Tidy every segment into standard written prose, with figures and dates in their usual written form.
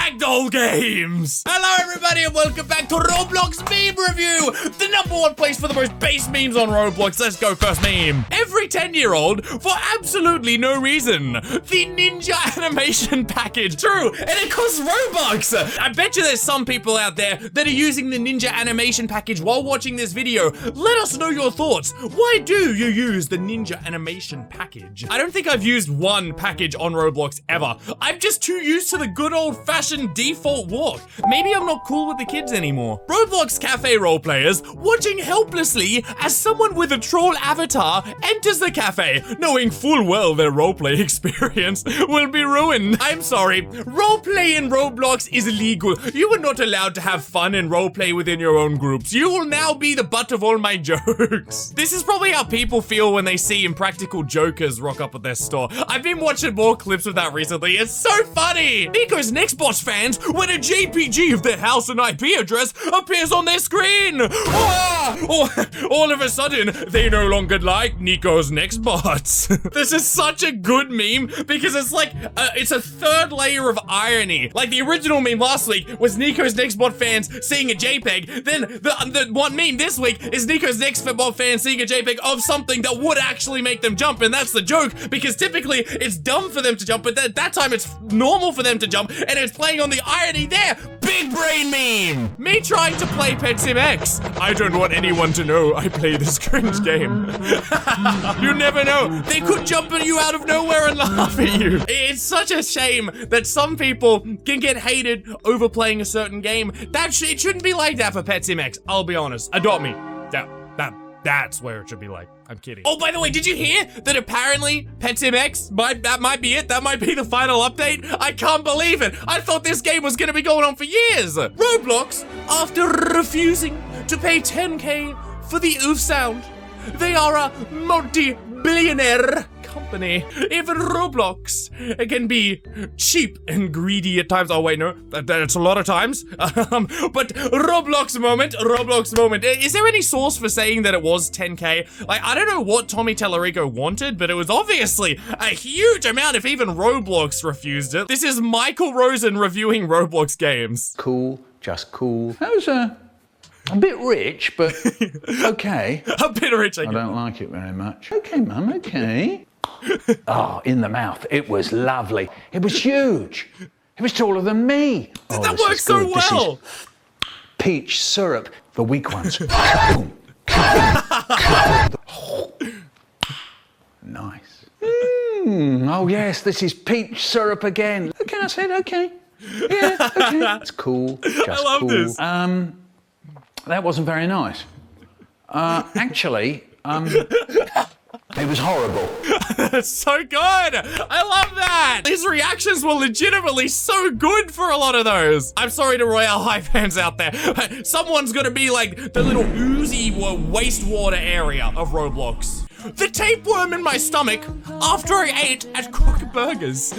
Ragdoll Games! Hello everybody and welcome back to Roblox Meme Review! The #1 place for the most base memes on Roblox. Let's go first meme. Every 10-year-old, for absolutely no reason, the Ninja Animation Package. True, and it costs Robux! I bet you there's some people out there that are using the Ninja Animation Package while watching this video. Let us know your thoughts. Why do you use the Ninja Animation Package? I don't think I've used one package on Roblox ever. I'm just too used to the good old-fashioned default walk. Maybe I'm not cool with the kids anymore. Roblox cafe roleplayers watching helplessly as someone with a troll avatar enters the cafe, knowing full well their roleplay experience will be ruined. I'm sorry, roleplay in Roblox is illegal. You are not allowed to have fun and roleplay within your own groups. You will now be the butt of all my jokes. This is probably how people feel when they see Impractical Jokers rock up at their store. I've been watching more clips of that recently. It's so funny! Nico's Nextbox fans when a JPG of their house and IP address appears on their screen! All of a sudden, they no longer like Nico's Nextbots. This is such a good meme because it's like, it's a third layer of irony. Like the original meme last week was Nico's Nextbot fans seeing a JPEG, then the one meme this week is Nico's Nextbot fans seeing a JPEG of something that would actually make them jump, and that's the joke, because typically it's dumb for them to jump, but that time it's normal for them to jump, and it's playing on the irony there. Big brain meme! Me trying to play Pet Sim X. I don't want anyone to know I play this cringe game. You never know. They could jump at you out of nowhere and laugh at you. It's such a shame that some people can get hated over playing a certain game. It shouldn't be like that for Pet Sim X. I'll be honest. Adopt me. That's where it should be like. I'm kidding. Oh, by the way, did you hear that apparently Pet Sim X, that might be it? That might be the final update? I can't believe it. I thought this game was gonna be going on for years. Roblox, after refusing to pay 10K for the oof sound, they are a multi-billionaire company. Even Roblox can be cheap and greedy at times. Oh wait, no, that's a lot of times. But Roblox moment. Is there any source for saying that it was 10K? Like, I don't know what Tommy Tallarico wanted, but it was obviously a huge amount if even Roblox refused it. This is Michael Rosen reviewing Roblox games. Cool, just cool. That was a bit rich, but okay. A bit rich, I don't like it very much. Okay, Mum, okay. Oh, in the mouth. It was lovely. It was huge. It was taller than me. Oh, that works so well. This is peach syrup for weak ones. Nice. Oh, yes, this is peach syrup again. Okay, I said okay. Yeah, okay. It's cool. Just I love cool. this. That wasn't very nice. Actually, it was horrible. That's so good. I love that. These reactions were legitimately so good for a lot of those. I'm sorry to Royale High fans out there. Someone's gonna be like the little oozy wastewater area of Roblox. The tapeworm in my stomach after I ate at Cook Burgers.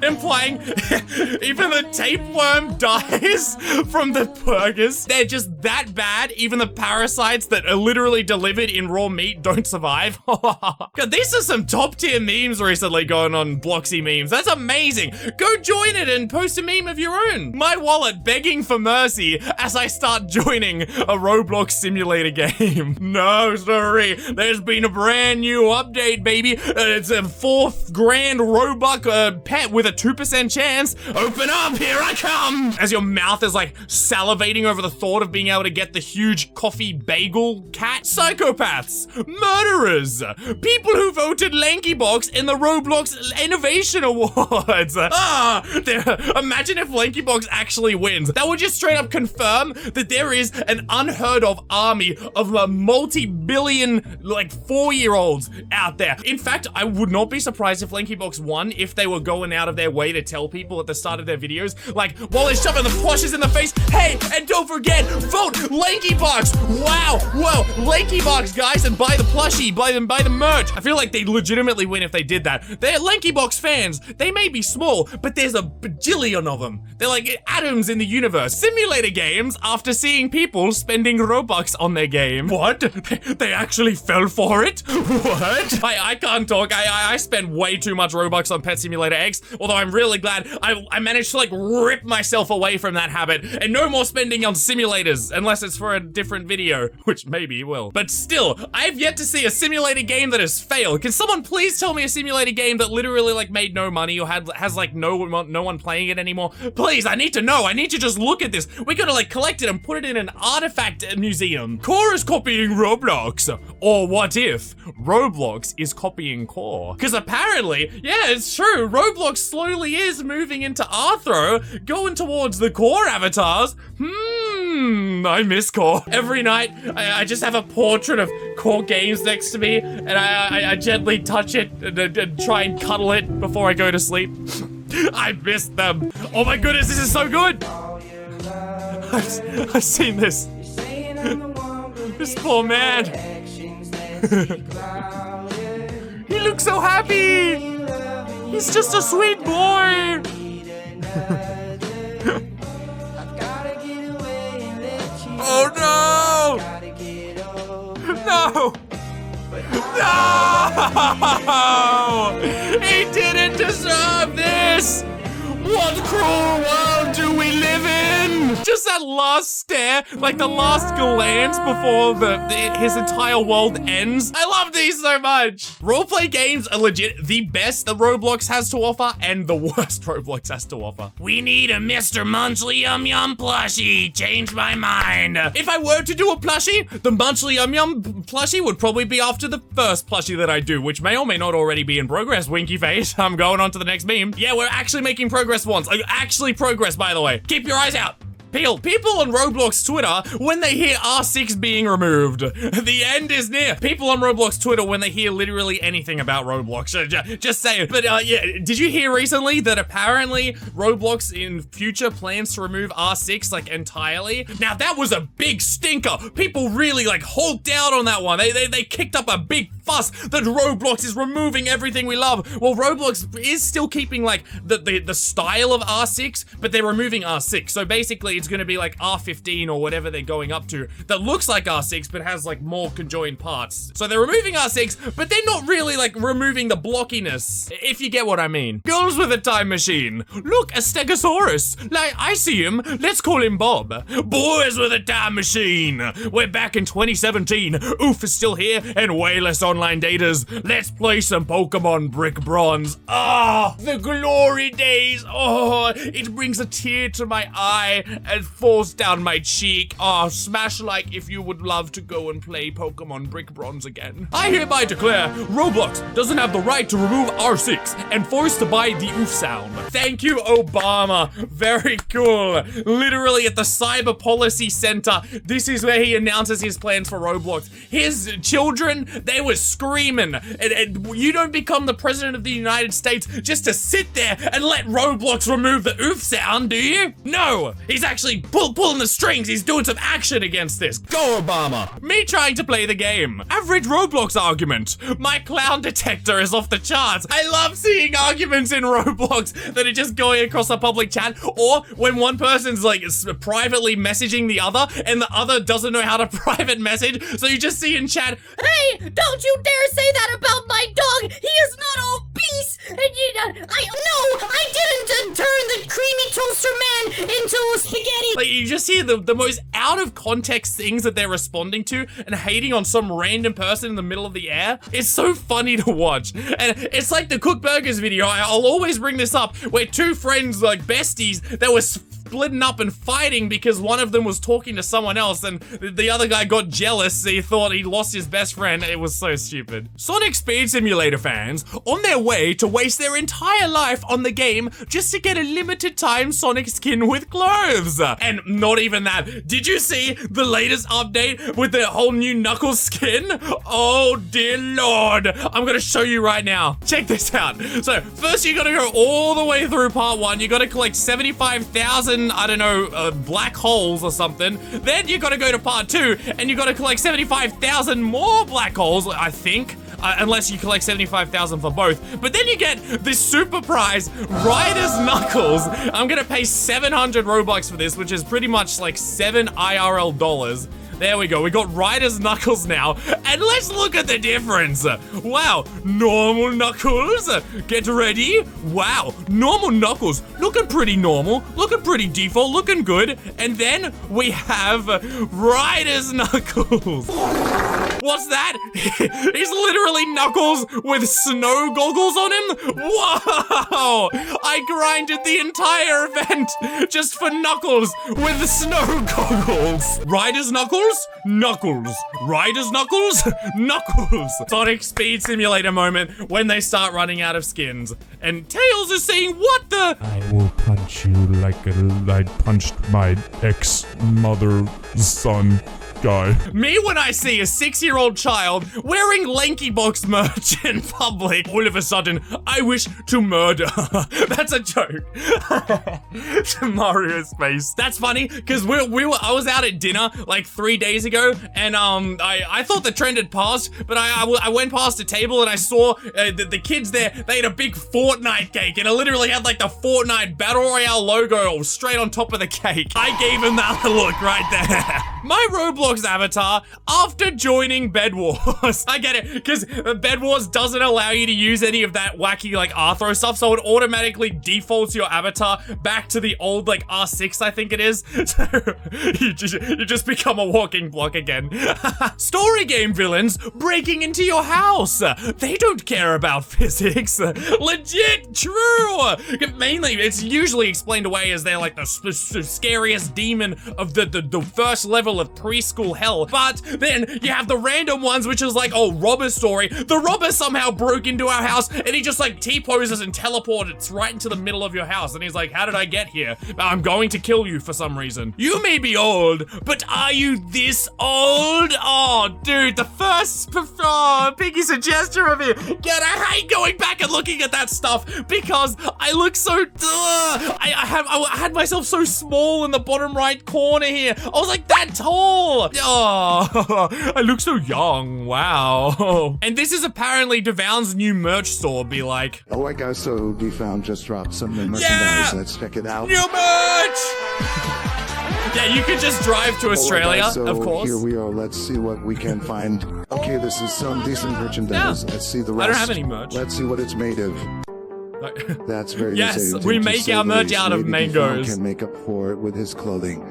Implying even the tapeworm dies from the burgers. They're just that bad. Even the parasites that are literally delivered in raw meat don't survive. God, these are some top tier memes recently going on Bloxy memes. That's amazing. Go join it and post a meme of your own. My wallet begging for mercy as I start joining a Roblox simulator game. No, sorry. There's been a brand new update, baby. It's a $4 grand Robux pet with a 2% chance. Open up, here I come. As your mouth is like salivating over the thought of being able to get the huge coffee bagel cat. Psychopaths, murderers, people who voted LankyBox in the Roblox Innovation Awards. Imagine if LankyBox actually wins. That would just straight up confirm that there is an unheard of army of multi-billion, like 4-year-olds out there. In fact, I would not be surprised if LankyBox won if they were going out of their way to tell people at the start of their videos, like, while they're shoving the plushes in the face, hey, and don't forget, vote LankyBox. Wow, whoa, LankyBox, guys, and buy the plushie, buy the merch. I feel like they'd legitimately win if they did that. They're LankyBox fans. They may be small, but there's a bajillion of them. They're like atoms in the universe. Simulator games after seeing people spending Robux on their game. What? They actually felt fell for it. What? I can't talk. I spend way too much Robux on Pet Simulator X, although I'm really glad I managed to like rip myself away from that habit and no more spending on simulators unless it's for a different video, which maybe will. But still, I've yet to see a simulator game that has failed. Can someone please tell me a simulator game that literally like made no money or has like no one playing it anymore? Please, I need to know. I need to just look at this. We gotta like collect it and put it in an artifact museum. Core is copying Roblox. Or what if Roblox is copying Core? Because apparently, yeah, it's true. Roblox slowly is moving into Arthro, going towards the Core avatars. I miss Core. Every night, I just have a portrait of Core Games next to me, and I gently touch it and try and cuddle it before I go to sleep. I miss them. Oh my goodness, this is so good. I've seen this. This poor man. He looks so happy. He's just a sweet boy. Oh no! No! No! He didn't deserve this! What cruel world do we live in? Just that last stare, like the last glance before his entire world ends. I love these so much. Roleplay games are legit the best that Roblox has to offer and the worst Roblox has to offer. We need a Mr. Munchly Yum Yum plushie. Change my mind. If I were to do a plushie, the Munchly Yum Yum plushie would probably be after the first plushie that I do, which may or may not already be in progress, winky face. I'm going on to the next meme. Yeah, we're actually making progress once. Actually progress, by the way. Keep your eyes out. People on Roblox Twitter, when they hear R6 being removed, the end is near. People on Roblox Twitter, when they hear literally anything about Roblox, just say it. But yeah, did you hear recently that apparently Roblox in future plans to remove R6 like entirely? Now that was a big stinker. People really like hulked out on that one. They kicked up a big fuss that Roblox is removing everything we love. Well, Roblox is still keeping like the style of R6, but they're removing R6. So basically it's gonna be like R15 or whatever they're going up to that looks like R6 but has like more conjoined parts. So they're removing R6, but they're not really like removing the blockiness, if you get what I mean. Girls with a time machine. Look, a Stegosaurus. Like, I see him. Let's call him Bob. Boys with a time machine. We're back in 2017. Oof is still here and way less online daters. Let's play some Pokemon Brick Bronze. Ah, the glory days. Oh, it brings a tear to my eye and falls down my cheek. Oh, smash like if you would love to go and play Pokemon Brick Bronze again. I hereby declare Roblox doesn't have the right to remove R6 and forced to buy the oof sound. Thank you, Obama. Very cool. Literally at the Cyber Policy Center, this is where he announces his plans for Roblox. His children, they were screaming. And you don't become the president of the United States just to sit there and let Roblox remove the oof sound, do you? No, he's actually pulling the strings. He's doing some action against this. Go, Obama. Me trying to play the game. Average Roblox argument. My clown detector is off the charts. I love seeing arguments in Roblox that are just going across a public chat, or when one person's like privately messaging the other and the other doesn't know how to private message, so you just see in chat, hey, don't you dare say that about my dog. He is not obese. And I didn't turn the creamy toaster man into spaghetti. Like, you just hear the most out of context things that they're responding to and hating on some random person in the middle of the air. It's so funny to watch. And it's like the Cook Burgers video. I'll always bring this up, where two friends, like besties, that were splitting up and fighting because one of them was talking to someone else and the other guy got jealous. He thought he lost his best friend. It was so stupid. Sonic Speed Simulator fans on their way to waste their entire life on the game just to get a limited time Sonic skin with clothes. And not even that. Did you see the latest update with the whole new Knuckles skin? Oh dear Lord. I'm gonna show you right now. Check this out. So first you gotta go all the way through part 1. You gotta collect 75,000 I don't know, black holes or something. Then you gotta go to part 2 and you gotta collect 75,000 more black holes, I think. Unless you collect 75,000 for both. But then you get this super prize, Riders Knuckles. I'm gonna pay 700 Robux for this, which is pretty much like 7 IRL dollars. There we go. We got Ryder's Knuckles now. And let's look at the difference. Wow. Normal Knuckles. Get ready. Wow. Normal Knuckles. Looking pretty normal. Looking pretty default. Looking good. And then we have Ryder's Knuckles. What's that? He's literally Knuckles with snow goggles on him? Whoa! I grinded the entire event just for Knuckles with snow goggles. Ryder's Knuckles? Knuckles. Ryder's Knuckles? Knuckles. Sonic Speed Simulator moment when they start running out of skins. And Tails is saying, what the? I will punch you like I punched my ex-mother's son guy. Me when I see a 6-year-old child wearing Lanky Box merch in public, all of a sudden, I wish to murder. That's a joke. To Mario's face. That's funny, because I was out at dinner like 3 days ago, and I thought the trend had passed, but I went past a table and I saw the kids there, they had a big Fortnite cake, and it literally had like the Fortnite Battle Royale logo straight on top of the cake. I gave him that look right there. My Roblox avatar after joining Bed Wars. I get it, because Bed Wars doesn't allow you to use any of that wacky like Arthro stuff, so it automatically defaults your avatar back to the old like R6, I think it is. So you just become a walking block again. Story game villains breaking into your house. They don't care about physics. Legit true. Mainly, it's usually explained away as they're like the scariest demon of the first level of preschool hell. But then you have the random ones, which is like, oh, Robber's story. The robber somehow broke into our house and he just like T-poses and teleports right into the middle of your house. And he's like, how did I get here? I'm going to kill you for some reason. You may be old, but are you this old? Oh, dude, the first Piggy's a gesture of it. God, I hate going back and looking at that stuff because I look so, I had myself so small in the bottom right corner here. I was like that tall. Oh, I look so young. Wow. And this is apparently Devoun's new merch store, be like. Oh, I guess so. Defound just dropped some new merchandise. Yeah! Let's check it out. New merch! Yeah, you could just drive to Australia, so of course. Here we are. Let's see what we can find. Okay, this is some decent merchandise. Yeah. Let's see the rest. I don't have any merch. Let's see what it's made of. That's very Yes, easy. we make our merch out of mangoes. Can make up for it with his clothing.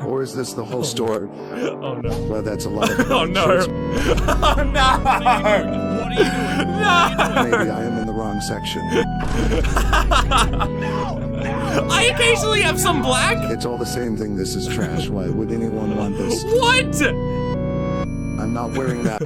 Or is this the whole store? Oh no. Well, that's a lot of Oh no. Oh no. What are you doing? No. Maybe I am in the wrong section. I occasionally have some black. It's all the same thing. This is trash. Why would anyone want this? What? I'm not wearing that.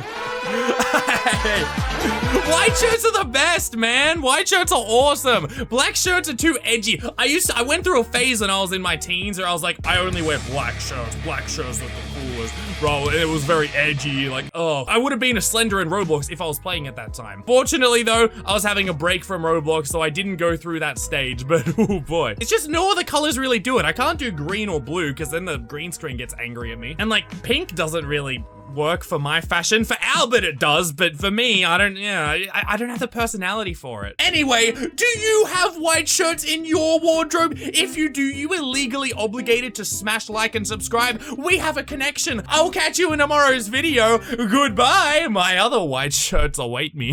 White shirts are the best, man. White shirts are awesome. Black shirts are too edgy. I went through a phase when I was in my teens where I was like, I only wear black shirts. Black shirts look the coolest. Bro, it was very edgy. Like, oh. I would have been a Slender in Roblox if I was playing at that time. Fortunately, though, I was having a break from Roblox, so I didn't go through that stage. But, oh boy. It's just no other colors really do it. I can't do green or blue because then the green screen gets angry at me. And, like, pink doesn't really work for my fashion. For Albert it does, but for me, I don't have the personality for it. Anyway, do you have white shirts in your wardrobe? If you do, you are legally obligated to smash like and subscribe. We have a connection. I'll catch you in tomorrow's video. Goodbye. My other white shirts await me.